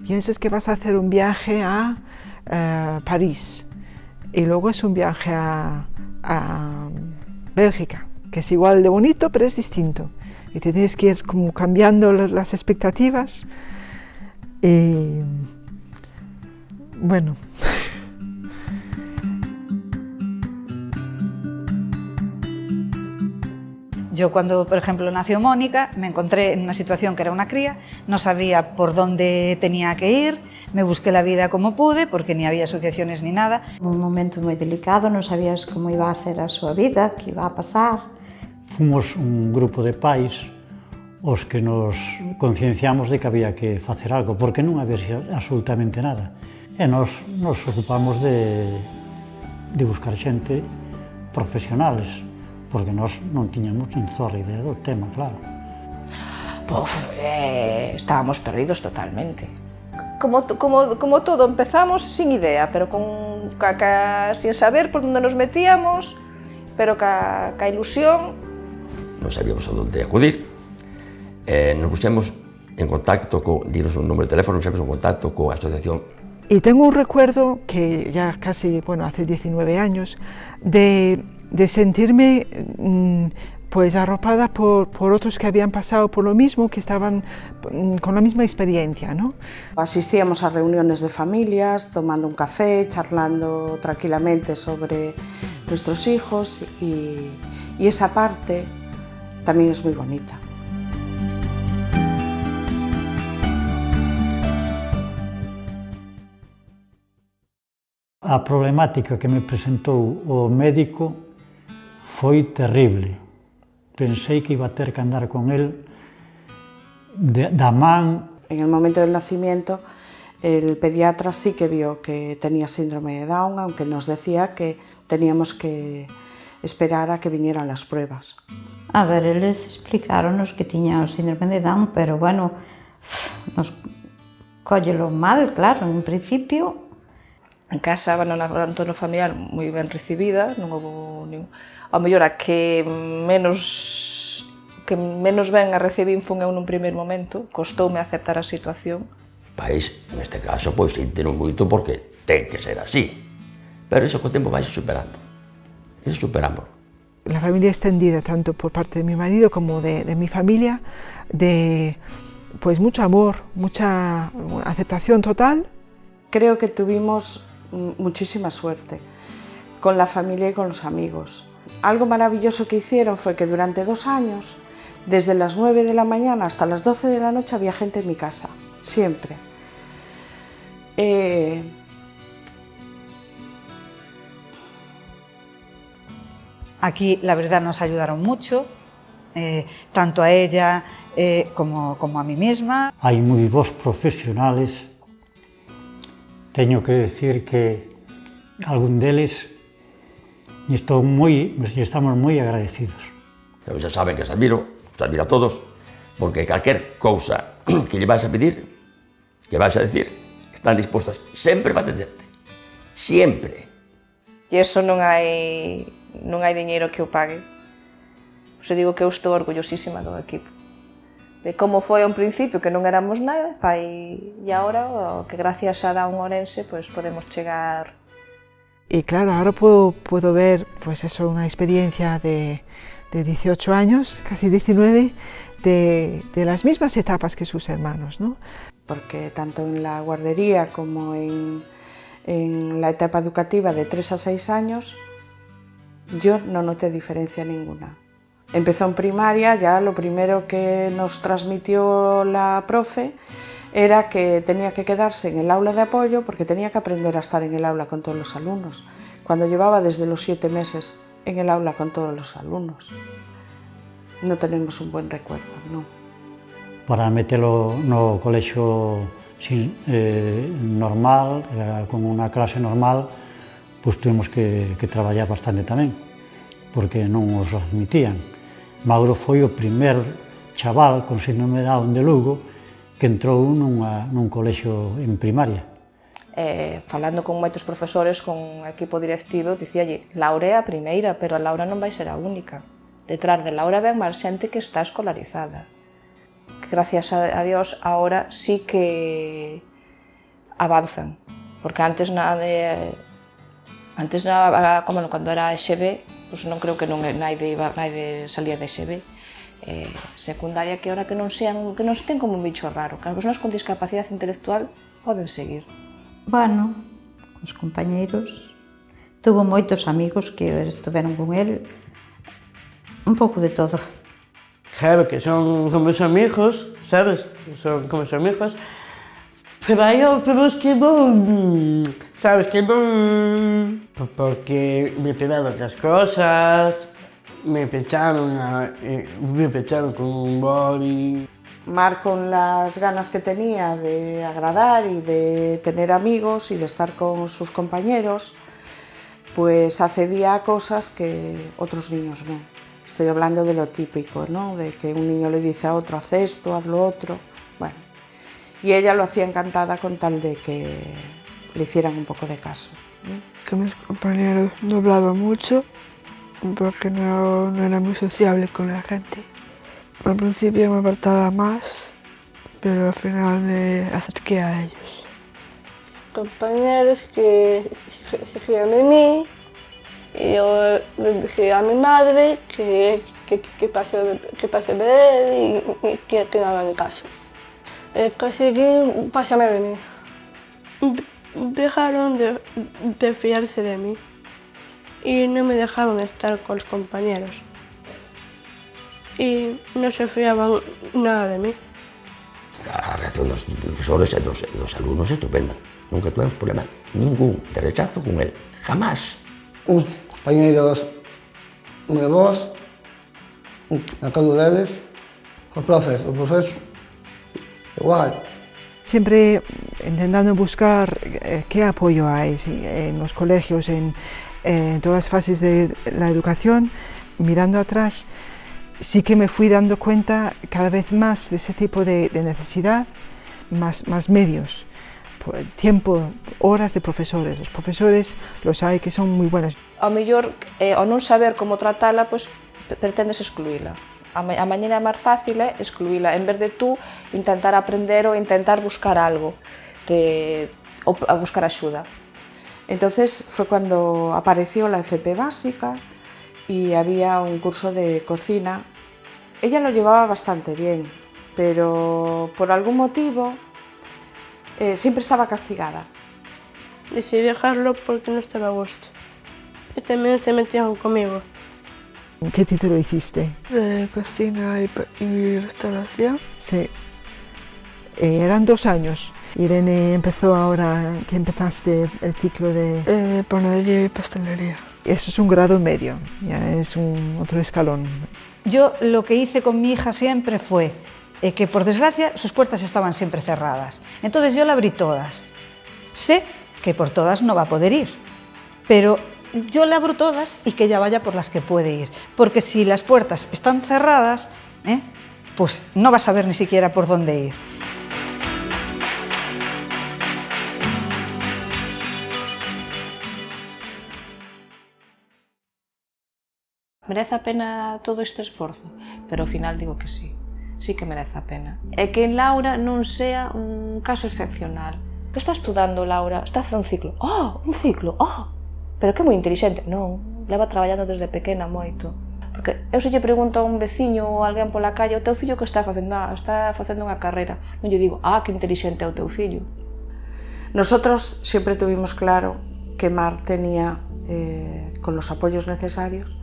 piensas que vas a hacer un viaje a París y luego es un viaje a Bélgica, que es igual de bonito pero es distinto y te tienes que ir como cambiando las expectativas y bueno. Yo cuando, por ejemplo, nació Mónica, me encontré en una situación que era una cría, no sabía por dónde tenía que ir, me busqué la vida como pude, porque ni había asociaciones ni nada. Un momento moi delicado, non sabías como iba a ser a súa vida, que iba a pasar. Fomos un grupo de pais os que nos concienciamos de que había que facer algo, porque non había absolutamente nada. E nos ocupamos de buscar xente profesionales, porque nós non tiñamos nin zorra idea do tema, claro. Estábamos perdidos totalmente. Como todo, empezamos sin idea, pero sin saber por onde nos metíamos, pero ca ilusión. Non sabíamos a onde acudir. Nos puxemos en contacto, dinos un número de teléfono, nos puxemos en contacto coa asociación. Y tengo un recuerdo que ya casi, bueno, hace 19 años, de sentirme pues arropada por otros que habían pasado por lo mismo, que estaban con la misma experiencia, ¿no? Asistíamos a reuniones de familias, tomando un café, charlando tranquilamente sobre nuestros hijos y esa parte también es muy bonita. A problemática que me presentou o médico foi terrible. Pensei que iba a ter que andar con él da man. En el momento del nacimiento, el pediatra sí que vio que tenía síndrome de Down, aunque nos decía que teníamos que esperar a que vinieran las pruebas. A ver, eles explicaronos que tiña o síndrome de Down, pero bueno, nos cóllelo mal, claro, en principio. En casa, no entorno familiar moi ben recibida, non houve ao mellor a que menos ben a recibín fun eu nun primeiro momento, costoume aceptar a situación. Os pais, neste caso, pois sinteron moito porque ten que ser así, pero iso co tempo vai superando, iso superámoslo. La familia extendida, tanto por parte de mi marido como de mi familia, de pues mucho amor, mucha aceptación total. Creo que tuvimos muchísima suerte con la familia y con los amigos. Algo maravilloso que hicieron fue que durante 2 años, desde las 9 de la mañana hasta las 12 de la noche había gente en mi casa, siempre. Aquí, la verdad, nos ayudaron mucho, tanto a ella como a mí misma. Hai moi bons profesionales. Teño que decir que algún deles estamos moi agradecidos. Pero xa saben que os admiro a todos, porque calquer cousa que lle vais a pedir, que vais a decir, están dispostas sempre para atenderte. Sempre. E iso non hai diñeiro que o pague. Pois digo que eu estou orgullosísima do equipo. De como foi ao principio, que non éramos nada, e agora que gracias a Down Ourense pues, podemos chegar. Y claro, ahora puedo ver pues eso, una experiencia de 18 años, casi 19, de las mismas etapas que sus hermanos, ¿no? Porque tanto en la guardería como en la etapa educativa de 3 a 6 años, yo no noté diferencia ninguna. Empezó en primaria, ya lo primero que nos transmitió la profe era que tenía que quedarse en el aula de apoyo porque tenía que aprender a estar en el aula con todos los alumnos, cuando llevaba desde los 7 meses en el aula con todos los alumnos. No tenemos un buen recuerdo, no. Para metelo no colexio normal, con unha clase normal, pues tuvimos que traballar bastante tamén, porque non os admitían. Mauro foi o primer chaval con síndrome de Down de Lugo que entrou nun colexio en primaria. Falando con moitos profesores, con o equipo directivo, dicíalle, Laura é a primeira, pero a Laura non vai ser a única. Detrás de Laura ven máis xente que está escolarizada. Que gracias a Dios, ahora sí que avanzan, porque antes como cando era EXB, pois non creo que naide salía de EXB, secundaria que ahora que non se ten como un bicho raro, que as persoas con discapacidade intelectual poden seguir. Bueno, os compañeiros, tuvo moitos amigos que estiveron con el, un pouco de todo. Claro que son meus amigos, sabes? Son como meus amigos, pero hai outros que non, sabes, que non, porque me pegaron outras cosas, me pecharon con un boli. Mar, con las ganas que tenía de agradar y de tener amigos y de estar con sus compañeros, pues accedía a cosas que otros niños no. Estoy hablando de lo típico, ¿no? De que un niño le dice a otro, haz esto, haz lo otro. Bueno, y ella lo hacía encantada con tal de que le hicieran un poco de caso. Que mis compañeros no hablaban mucho porque no era muy sociable con la gente. Al principio me apartaba más, pero al final me acerqué a ellos. Compañeros que se rían de mí, y yo le dije a mi madre que pase de él y que no hagan caso. Conseguí pasarme de mí. Dejaron de fiarse de mí y no me dejaban estar con los compañeros. Y no se fiaban nada de mí. A reacción dos profesores e dos alumnos é estupenda. Nunca tuvemos problema ningún de rechazo con él, jamás. Uns compañeros nuevos, a todos deles, os profes igual. Siempre intentando buscar qué apoyo hay en los colegios, en todas las fases de la educación, mirando atrás. Sí que me fui dando cuenta cada vez más de ese tipo de necesidad, más medios, tiempo, horas de profesores. Los profesores los hay que son muy buenos. Ao mellor, ao non saber como tratala, pois pretendes excluíla. A maneira máis fácil é excluíla, en vez de tú intentar aprender ou intentar buscar algo, ou buscar axuda. Entonces fue cuando apareció la FP básica y había un curso de cocina. Ella lo llevaba bastante bien, pero por algún motivo siempre estaba castigada. Decidí dejarlo porque no estaba a gusto. Y también se metían conmigo. ¿Qué título hiciste? De cocina y restauración. Sí. Eran 2 años. Irene empezó ahora, que empezaste el ciclo de... Panadería y pastelería. Eso es un grado medio, ya es otro escalón. Yo lo que hice con mi hija siempre fue que, por desgracia, sus puertas estaban siempre cerradas. Entonces yo la abrí todas. Sé que por todas no va a poder ir, pero yo le abro todas y que ella vaya por las que puede ir. Porque si las puertas están cerradas, pues no vas a saber ni siquiera por dónde ir. Merece a pena todo este esforzo? Pero ao final digo que sí que merece a pena. E que en Laura non sea un caso excepcional. Que está estudando Laura? Está a facer un ciclo. Oh, un ciclo, oh! Pero que moi inteligente. Non, leva traballando desde pequena moito. Porque eu se lle pregunto a un veciño ou alguén pola calle, o teu fillo que está facendo? Está facendo unha carreira. Non lle digo, que inteligente é o teu fillo. Nosotros siempre tuvimos claro que Mar tenía, con los apoyos necesarios,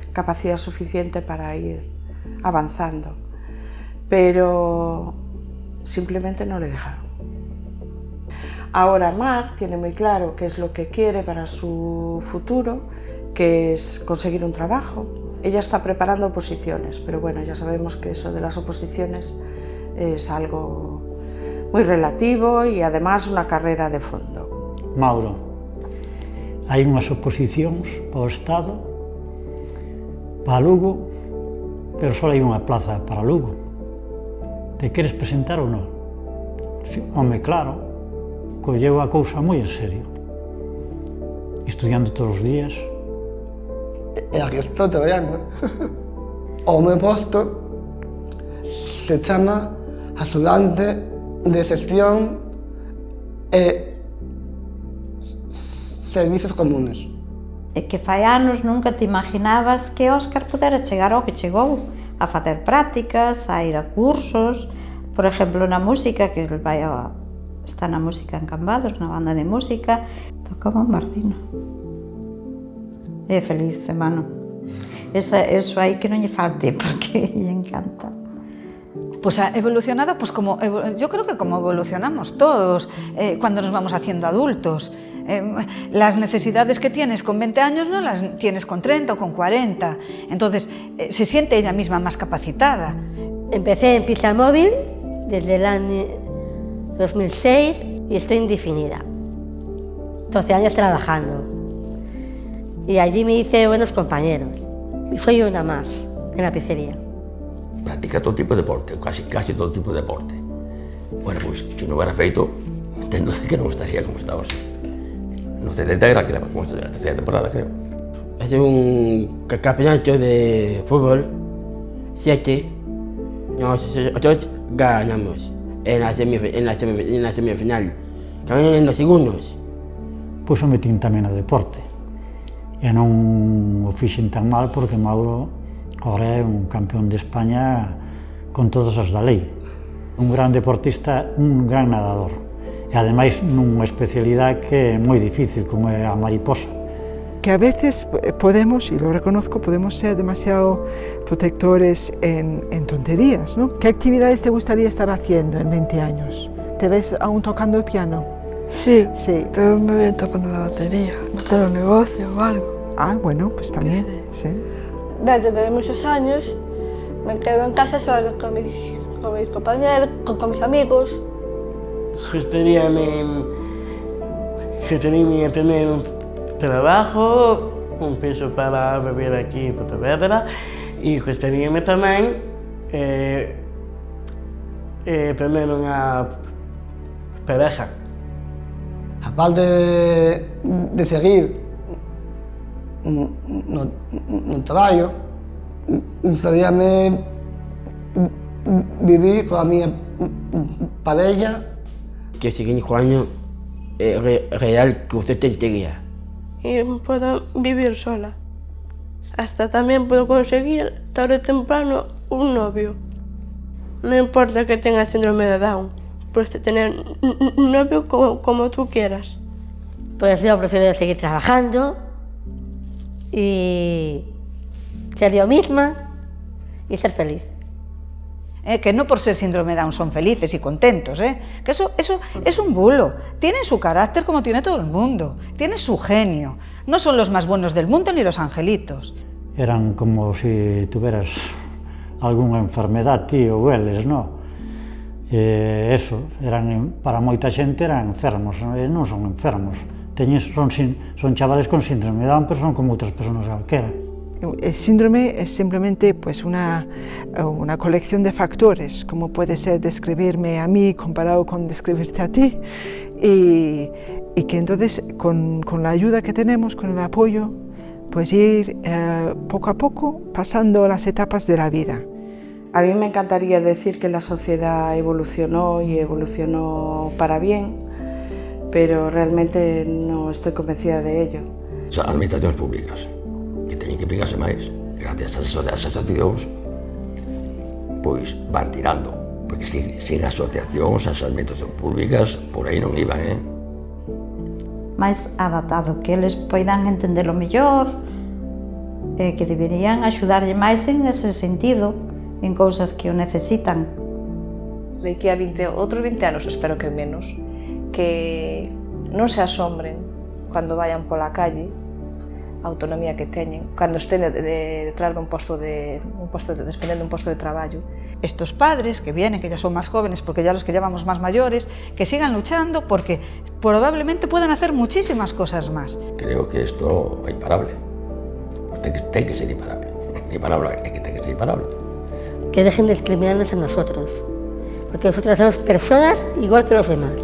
capacidad suficiente para ir avanzando, pero simplemente no le dejaron. Ahora Mar tiene muy claro qué es lo que quiere para su futuro, que es conseguir un trabajo. Ella está preparando oposiciones, pero bueno, ya sabemos que eso de las oposiciones es algo muy relativo y además una carrera de fondo. Mauro, hai unhas oposicións para o Estado, para Lugo, pero só hai unha plaza para Lugo. Te queres presentar ou non? Home, claro, colleu a cousa moi en serio. Estudiando todos os días. E aquí estou traballando. O meu posto se chama Axudante de Xestión e servizos comunes. E que fai anos nunca te imaginabas que Óscar pudera chegar ao que chegou, a facer prácticas, a ir a cursos, por exemplo, na música, que está na música en Cambados, na banda de música, toca bombardino. É feliz, hermano. Eso aí que non lle falte, porque lle encanta. Pues ha evolucionado, pues como yo creo que como evolucionamos todos cuando nos vamos haciendo adultos. Las necesidades que tienes con 20 años no las tienes con 30 o con 40. Entonces, se siente ella misma más capacitada. Empecé en Pixelmóvil desde el año 2006 y estoy indefinida. 12 años trabajando. Y allí me hice buenos compañeros. Y soy una más en la pizzería. Practica todo tipo de deporte, casi todo tipo de deporte. Bueno, pues si no hubiera feito, entendo que non estaría como estaba así. No 70 era, creo, como esta la tercera temporada, creo. Es un campeonato de fútbol, 7. Nosotros ganamos en la semifinal. También en los segundos. Pois o metín tamén no deporte. E non o fixen tan mal porque Mauro agora é un campeón de España con todas as da lei. Un gran deportista, un gran nadador. E ademais nunha especialidade que é moi difícil, como é a mariposa. Que a veces podemos, y lo reconozco, podemos ser demasiado protectores en tonterías, ¿no? ¿Qué actividades te gustaría estar haciendo en 20 años? ¿Te ves aún tocando el piano? Sí, Sí. también me veo tocando la batería, montar un negocio o algo. Ah, bueno, pues también, sí. Desde muchos años me quedo en casa solo con mis compañeros, con mis amigos. Gestioné mi primer trabajo, un piso para vivir aquí para Pontevedra, y gestioné también primero una pareja. Aparte de seguir no traballo, gustaríame vivir con a miña parella. Que seguir jugando real que usted tentaría. Y puedo vivir sola. Hasta también puedo conseguir, tarde o temprano, un novio. No importa que tenga síndrome de Down, puedes tener un novio como tú quieras. Pues yo prefiero seguir trabajando y ser yo misma y ser feliz. Que no por ser síndrome de Down son felices y contentos, que eso es un bulo. Tienen su carácter como tiene todo el mundo, tienen su genio. No son los más buenos del mundo ni los angelitos. Eran como si tuvieras alguna enfermedad, ti ou eles, non? Eso, para moita xente eran enfermos, non son enfermos. Son chavales con síndrome de Down, pero son como outras personas calquera. El síndrome es simplemente pues, una colección de factores, como puede ser describirme a mí comparado con describirte a ti, y que entonces con la ayuda que tenemos, con el apoyo, pues ir poco a poco pasando las etapas de la vida. A mí me encantaría decir que la sociedad evolucionó y evolucionó para bien, pero realmente no estoy convencida de ello. As administracións públicas que teñen que implicarse máis, gracias ás asociacións, pois van tirando, porque sin asociacións, as administracións públicas, por aí non iban, máis adaptado, que eles poidan entendelo mellor, que deberían axudarlle máis en ese sentido, en cousas que o necesitan. De aquí a outros 20 anos, espero que menos, que non se asombren cando vayan pola calle, a autonomía que teñen, cando estén detrás despendendo un posto de traballo. Estos padres que vienen, que ya son más jóvenes, porque ya los que llevamos más mayores, que sigan luchando porque probablemente puedan hacer muchísimas cosas más. Creo que esto é imparable. Pues ten que ser imparable. Imparable é que ten que ser imparable. Que dejen de discriminarnos a nosotros, porque nosotros somos personas igual que los demás.